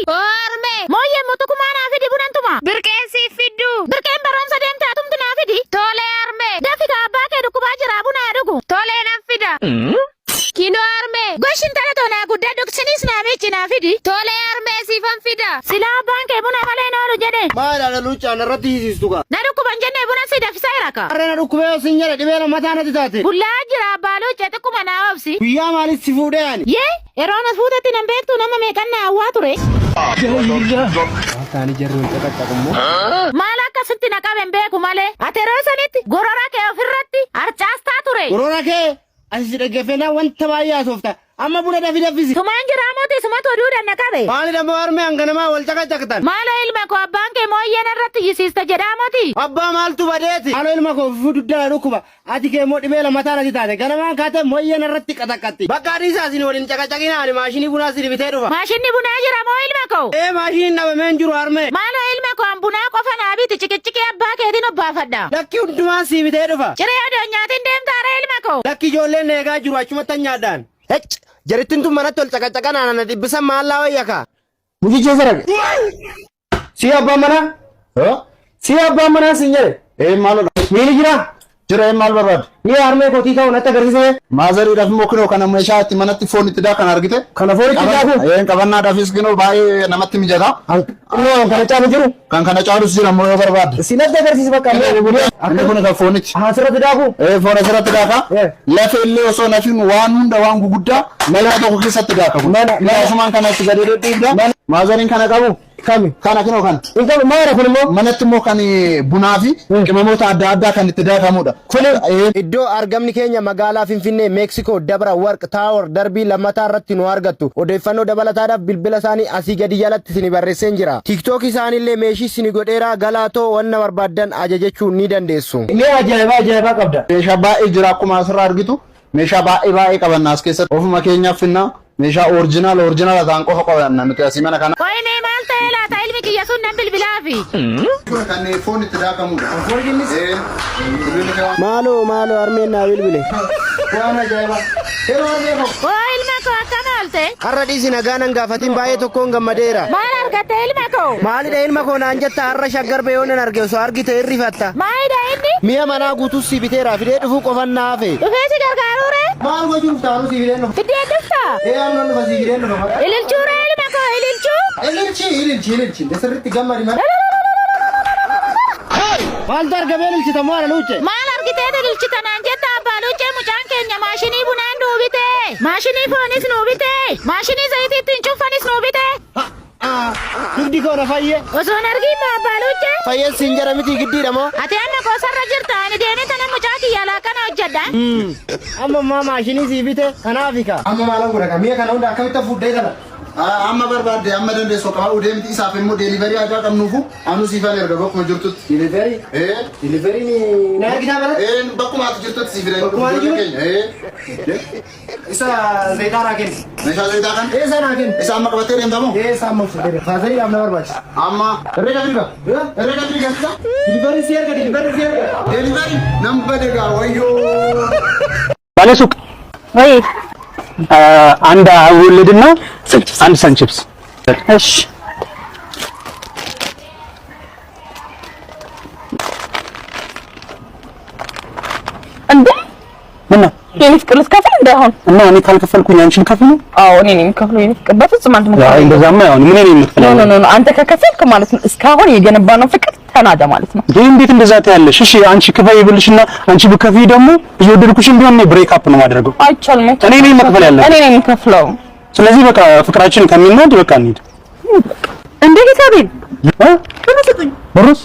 Orme. Moye mutuku mana fidi bunantuma. Birken si fidu. Birken baromsa demta tumtina fidi. Tole arme. Dafika abake dukuba jira buna dugu. Tole na fida. Kino arme. Goshin tala tona gudda duksinis na mechi na fidi. Tole arme si fan fida. Sila banke buna kale na ru jede. Mala la lucha na rati hisistuka. Na dukuba jenne buna sida fisairaka. Arre na dukube sinyala dibela matana titate. Bulla jira balu chete kuma na wabsi. Biya mali sifude yani. Ye, erona fude tinambektu nama mekanna awature. Tani jarru takata kummo. Malaka sittina qaben beeku male. Aterosaniti gorora ke ofirratti archasta ture. Gorora ke asi degefena wanta baya softa. Amma buna da fisi. Tumanjira moti sumato duda nakabe. Mali da arme anganama wal takatan. Mala ilma ko banke moyena ratti yisista jedamoti. Abba maltu badeti. Alo ilma ko fudu da rukuba. Ati ke modi bela matana titate. Ganama kate moyena ratti katakatti. Bakari sa sini wodin cakacakina ani mashini buna siri bitedu fa. Mashini buna jira mo ilma ko. Mashini na menjuru arme. Mala ilma ko ambuna ko fana biti cikiciki abba ke dino bafadda. Lakki unduma si bitedu fa. Cire ado nyatin dem tare ilma ko. Lakki jolle nega juru achuma tanyadan. Hech jaritin tu mana tol cakacakana ana dibisa malla wayaka. Muji chesara. Siapa mana? Siapa mana sinyal? Malo. Mili jira. Jira mal barad. Ye arme ko tika unata garise. Mazari daf mokno kana mesha ati manati phone itida kana argite. Kana phone itida ko. Kabanna dafis gino bai namatti mijada. No kana chalu jiru. Kana chalu sira mo barbad. Sinat garsis bakka. Ande ko ka phone ich. Sira tida ko. Phone sira tida ka. La felle so na fin wan hunda wan gugudda. Mala to ko kisa tida ka. La suman kana tigade tida. Mazarin kana kabu. Kami kana kino kan inta mara kun mo manatti mo kan bunafi qimamota adda kan itti daakamuudha kun iddoo argamni keenya magaalaa Finfinnee Mexico Dabra Work Tower darbii lammataa irratti nu argattu odeeffannoo dabalataadhaaf bilbila isaanii asii gadi jalatti isin barreesseen jira TikTok isaanillee meeshii isin godheera galaatoo wanna barbaadan ajajachuu ni dandeessu ni ajaa'iba qabda meeshaa baay'ee jira akkuma asirraa argitu meeshaa baay'ee qabanna as keessatti ofuma keenyaaf finna meeshaa original ta'an qofa qabanna nuti asii mana kana koine malta ela ta ilmi kiyasun nan bilbilafi kan phone itti daakamuudha maalo armeen na bilbile waan ajaa'iba o ilma ko akkamalte har'a dhiisi nagaanan gaafatiin baay'ee tokkoon gammadeera maal argatte ilma ko maalidha ilma koo naan jetta har'a shaggar beeyoon arge osoo argite irrifatta maayidha inni mi'a manaa guutuu si biteera fidee dhufuu qofan naafe dhufee si gargaaruure maal gochuuf taanu si fideen dhufa fidee dhufta aannan dhufa si fideen dhufa ililchuure ilma ko ililchi desirritti gammadi mara maaltu argamee ilchita maala luuche maal argitee ililchita naan jetta abbaa luuche mucaan keenya maashinii bunaan nuubite maashinii foonis nuubite maashinii zayitii ittiin cuffanis nuubite dugdi koona fayye osoon argiin abbaa luuche fayyeen siin jara miti giddiidha moo ati amma koosarra jirta ani deemee tana mucaa kiyya laaqana hojjedha amma maashinii sii bite kanaafika amma maalan godhaka mi'a kana hunda akkamitti fuudhee kana amma barbaadde amma dandeessoo qaba udeemti isaaf immoo deliverii ajaa qabnuufu anu siifan erga bakkuma jirtutti deliverii ni na argitaa bara bakkuma ati jirtutti siifan bakkuma ati jirtutti isa zayitaanaa kenni meeshaa zayitaa kan isa naa kenni isa amma qabattee deemtamoo isa amma fudhee faazarii amma barbaachisa amma herreega firiga isa deliverii si erga deliverii nam badegaa wayyoo ባለሱቅ ወይ አንድ ወለድና አንድ ሰንቺፕስ እሺ እንዴ ምን የኔ ፍቅር ልትከፍል እንዳይሆን እና እኔ ካልከፈልኩኝ አንቺን ከፍሉ አዎ እኔ ነኝ የምከፍለው የኔ ፍቅር በፍጹም አንተ ያ እንደዛማ ያውን ምን ነኝ የምትከፍለው ኖ አንተ ከከፈልክ ማለት ነው እስካሁን የገነባነው ፍቅር ተናደ ማለት ነው እንዴት እንደዛ ታያለሽ እሺ አንቺ ክፈይ ብልሽና አንቺ ብከፍይ ደግሞ እየወደድኩሽም ቢሆን ነው ብሬክ አፕ ነው ማድረገው አይቻልም እኔ ነኝ መክፈል ያለብኝ እኔ ነኝ የምከፍለው ስለዚህ በቃ ፍቅራችን ከሚናድ በቃ እንሂድ እንዴ ሂሳቤን ከመሰጡኝ ብሩስ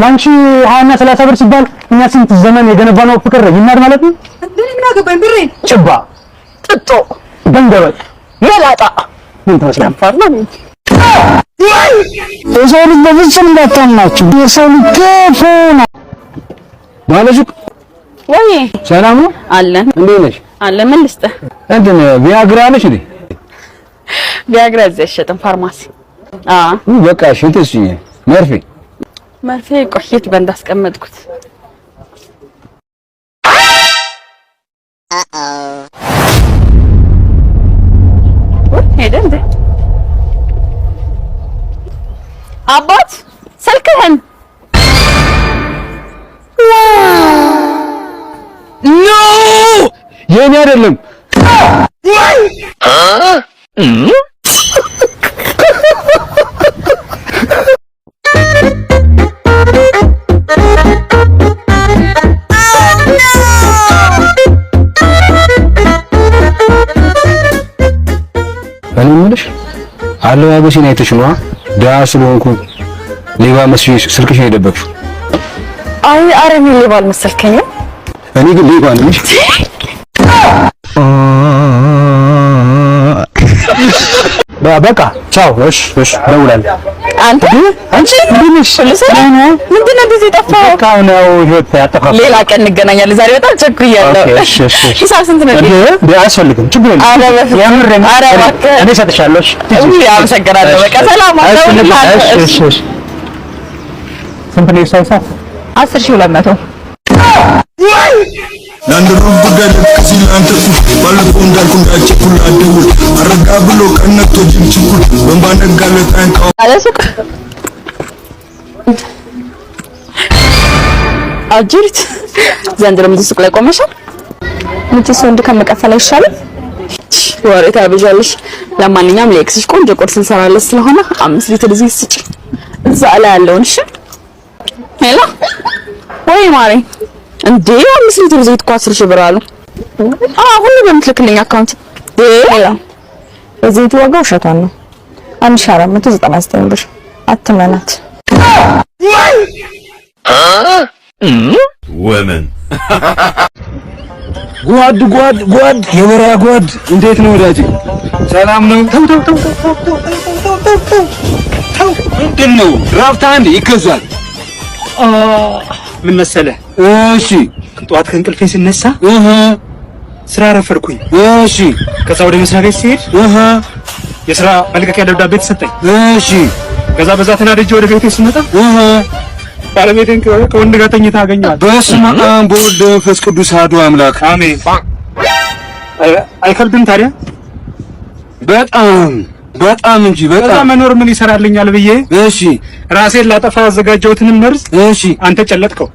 ላንቺ 20 እና 30 ብር ሲባል እኛ ስንት ዘመን የገነባነው ፍቅር ይናድ ማለት ነው እንዴ ምን አገባኝ ብሬ ጭባ ጥጦ ገንገበል የላጣ ምን ተመስላል የሰው ልጅ በፍጹም እንዳታምናችሁ የሰው ልጅ ክፉ ነው ባለሱቅ ወይ ሰላም ነው አለን እንዴት ነሽ አለ ምን ልስጥህ እንትን ቪያግራ ነሽ እንዴ ቪያግራ እዚህ አይሸጥም ፋርማሲ በቃ እሺ እንትስ መርፌ ቆየት በእንዳ አስቀመጥኩት ሄደ እንዴ አባት ስልክህን ኖ የኔ አይደለም እኔ የምልሽ አለባበሴን አይተሽ ነዋ ደህና ስለሆንኩ ሌባ መስሎሽ ስልክሽን የደበቅሽው? አይ አረኔ ሌባ አልመሰልከኝም። እኔ ግን ሌባ ነኝ። በቃ ቻው። እሺ እደውላለሁ። አንቺ ምንድነሽ? ምንድነው እንደዚህ ጠፋው? በቃ ነው ህይወት ያጠፋው። ሌላ ቀን እንገናኛለን። ዛሬ በጣም ቸኩያለሁ። እሺ ሂሳብ ስንት ነው? አያስፈልግም፣ ችግር የለም። ኧረ እባክህ እኔ እሰጥሻለሁ። እሺ አመሰግናለሁ። በቃ ሰላም አደውልልሃለሁ። እሺ ስንት ነው ሂሳብ? 10,200 Nando rubuga kasi lantaku balko ndalku ndachekul adewul araga blo kannato jimchikul bambana galatan ka አለሱቅ አጅሪት ዘንድሮ ምን ሱቅ ላይ ቆመሻል? ምንጭስ ወንድ ከመቀፈል አይሻልም? ወሬ ታበዣለሽ። ለማንኛውም ለኤክስሽ ቆንጆ ቁርስ እንሰራለን ስለሆነ 5 ሊትር ዘይት ስጪ። እዛ ላይ ያለውን እሺ። ሄሎ ወይ ማሪ እንዴ 5 ሊትር ዘይት እኮ 10,000 ብር አሉ። ሁሉ በምትልክልኝ አካውንት ሄሎ የዘይቱ ዋጋ ውሸቷን ነው 1499 ብር አትመናት። women ጓድ የበረያ ጓድ እንዴት ነው ወዳጅ? ሰላም ነው? ተው ምንድን ነው ራፍታ አንድ ይገዛል። ምን መሰለህ? እሺ ጠዋት ከእንቅልፌ ስነሳ ስራ ረፈድኩኝ። እሺ ከዛ ወደ መስሪያ ቤት ስሄድ የስራ መልቀቂያ ደብዳቤ ተሰጠኝ። እሺ ከዛ በዛ ተናድጄ ወደ ቤቴ ስመጣ ባለቤቴን ከወንድ ጋር ተኝታ አገኘኋት። በስመ አብ ወወልድ ወመንፈስ ቅዱስ አሐዱ አምላክ አሜን። አይከብድም ታዲያ? በጣም እንጂ በጣም መኖር ምን ይሰራልኛል ብዬ እሺ ራሴን ላጠፋ ያዘጋጀሁትን መርዝ እሺ አንተ ጨለጥከው።